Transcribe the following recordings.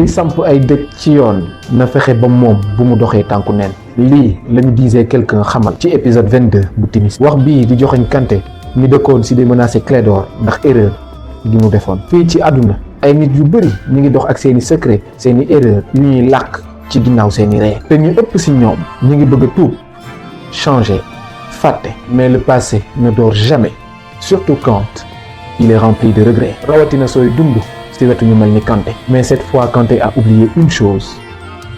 kuy samp ay dëkk ci yoon na fexe ba moom bu mu doxee tànku neen. lii lañu disait quelqu'un xamal ci épisode 22 bu Timis. wax bii di joxoñ Kanté mi dëkkoon si di menacer Clédor ndax erreur gi mu defoon. fii ci àdduna ay nit yu bëri ñu ngi dox ak seeni secret seeni erreur yu ñuy làkk ci ginnaaw seeni ree te ñu ëpp si ñoom ñu ngi bëgg a tuub changer fàtte mais le passé ne dort jamais surtout quand il est rempli de regrets. rawatina sooy dund si wetu ñu mel ni Kanté. mais cette fois Kanté a oublié une chose.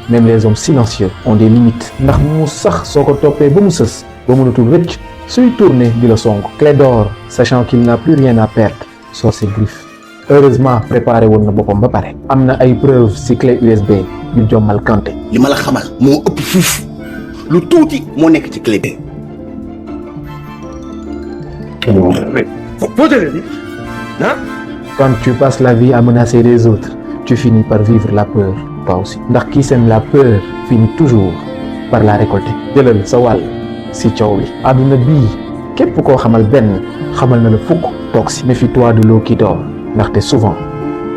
même les hommes silencieux ont des limites. ndax mu sax soo ko toppee ba mu sës ba mënatul rëcc suy tourner di la song. Clédor sachant qu'il n'a plus rien à perdre sort ses griffes. heureusement préparé woon na boppam ba pare. am na ay preuves ci clé USB yu jommal Kanté. li ma la xamal moo ëpp fuuf lu tuuti moo nekk ci clé bi. Quand tu passes la vie à menacer les autres, tu finis par vivre la peur, toi aussi. ndax qui sème la peur finit toujours par la récolter. jëlal sa wàll si coow li. àdduna bii képp koo xamal benn xamal na la fukk toog si. méfie-toi de l'eau qui dort ndaxte souvent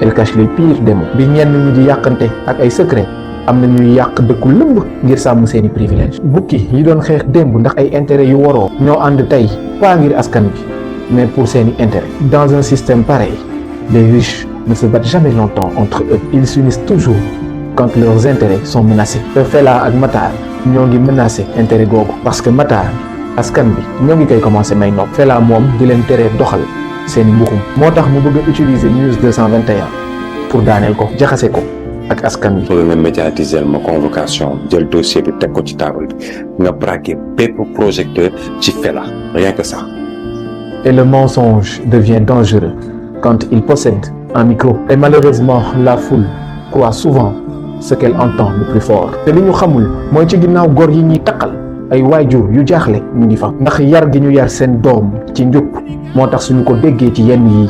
elle cache les pires démons. bi ñenn ñi di yàqante ak ay secret am na ñuy yàq dëkku lëmb ngir sàmm seeni privilège. bukki yi doon xeex démb ndax ay intérêt yu waroo ñoo ànd tey pas ngir askan bi mais pour seeni intérêt. dans un système pareil les riches ne se battent jamais longtemps entre eux. Ils s'unissent toujours quand leurs intérêts sont menacés. te Fela ak Matar ñoo ngi menacé intérêt googu parce que Matar askan bi ñoo ngi koy commencé may nopp. Fela moom di leen teree doxal seeni mbuxum. moo tax mu bëgg a utiliser News 221 pour daaneel ko jaxase ko ak askan bi. pour nga médiatiser ma convocation jël dossier bi teg ko ci table bi nga braquer bépp projecteur ci Fela rien que ça. Et le mensonge devient dangereux quand il possède un micro. Et malheureusement la foule croit souvent ce qu'elle entend le plus fort. te li ñu xamul mooy ci ginnaaw góor yi ñuy takkal ay waajur yu jaaxle ñu ngi fa. ndax yar gi ñu yar seen doom ci njub moo tax suñu ko déggee ci yenn yi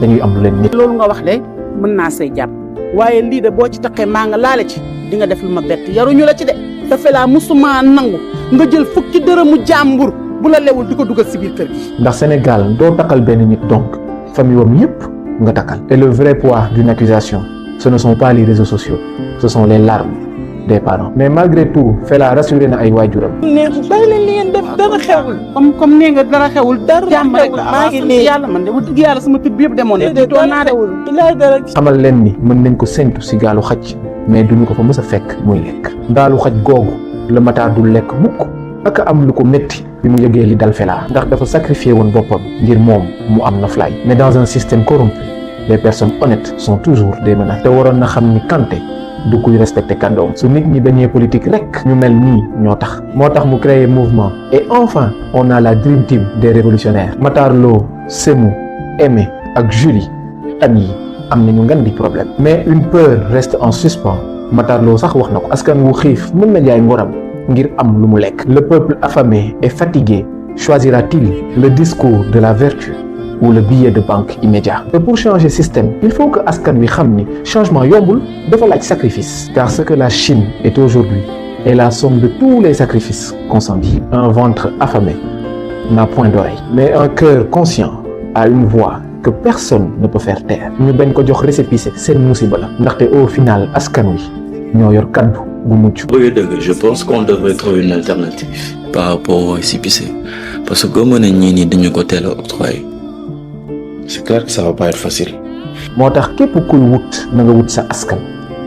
dañuy am lu leen nit. loolu nga wax de mën naa say jàpp waaye lii de boo ci taqee maa nga laale ci di nga def lu ma bett yaruñu la ci de. te Fela musuma nangu nga jël fukki dërëmu jàmbur bu la lewul di ko dugal si biir kër gi. ndax Sénégal doo takkal benn nit donc famille wam yëpp nga takkal. et le vrai poids d'une accusation ce ne sont pas les réseaux sociaux ce sont les larmes des parents. mais malgré tout Fela rassuré na ay waajuram. nee bàyyi leen li ngeen def dara xewul. comme nee nga dara xewul. dara xewul maa ngi nii yàlla man de wax dëgg yàlla sama pit bi yëpp demoon na. doon naa de xamal leen ni mën nañ ko séntu si gaalu xaj mais duñu ko fa mës a fekk muy lekk. gaalu xaj googu la Matar dul lekk mukk ak am lu ko métti bi mu yëgee li dal Fela. ndax dafa sacrifié woon boppam ngir moom mu am na fly. mais dans un système corrompu les personnes honnêtes sont toujours des menaces. te waroon na xam ni Kanté du kuy respecté kàddoom. su nit ñi bañee politique rek ñu mel nii ñoo tax. moo tax mu créer mouvement. et enfin on a la dream team des révolutionnaires. Matar Lo, Sémou, Aimé ak Julie tan yi am nañu ngan di problème. mais une peur reste en suspens. Matar Lo sax wax na ko. askan wu xiif mën na jaay ngoram ngir am lu mu lekk. le peuple affamé et fatigué choisira-t-il le discours de la vertu ou le billet de banque immédiat? Et pour changer système il faut que askan wi xam ni changement yombul dafa laaj sacrifice. car ce que la Chine est aujourd'hui est la somme de tous les sacrifices consentis. un ventre affamé n'a point d'oreille mais un cœur conscient a une voix que personne ne peut faire taire. ñu bañ ko jox récépissé seen musiba la. ndaxte au final askan wi ñoo yor kaddu gu mucc. Je pense qu'on devrait trouver une alternative par rapport au récépissé parce que comme nañ ñii nii dañu ko teel a octroyer. C'est clair que ça va pas être facile. moo tax képp kuy wut na nga wut sa askan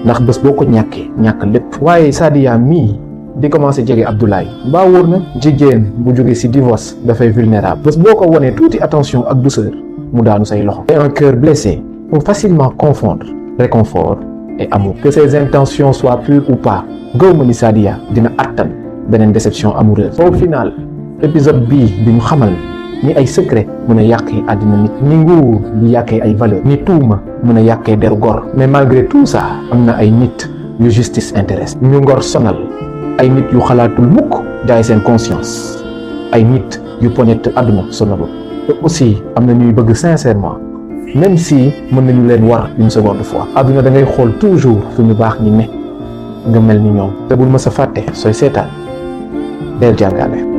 ndax bés boo ko ñàkkee ñàkk lépp. waaye Sadia mii di commencé jege Abdoulaye mbaa wóor na jigéen bu jógee ci divorce dafay vulnérable. bés boo ko wonee tuuti attention ak douceur mu daanu say loxo. et un cœur blessé peut facilement confondre réconfort et amour. que ses intentions soient pures ou pas gëwma ni Sadia dina attan beneen déception amoureuse. au final épisode bii di ñu xamal ni ay secret mën a yàqee àddina nit. ni nguur di yàqee ay valeur. ni tuuma mën a yàqee deru gor. mais malgré tout ça am na ay nit yu justice intéresse. ñu ngor sonal ay nit yu xalaatul mukk jaay seen conscience. ay nit yu poñet àdduna sonalul. te aussi am na ñuy bëgg sincèrement même si mën nañu leen war une seconde fois. àdduna da ngay xool toujours fu ñu baax ñi ne nga mel ni ñoom. te bul ma sa fàtte sooy seetaan del jàngale.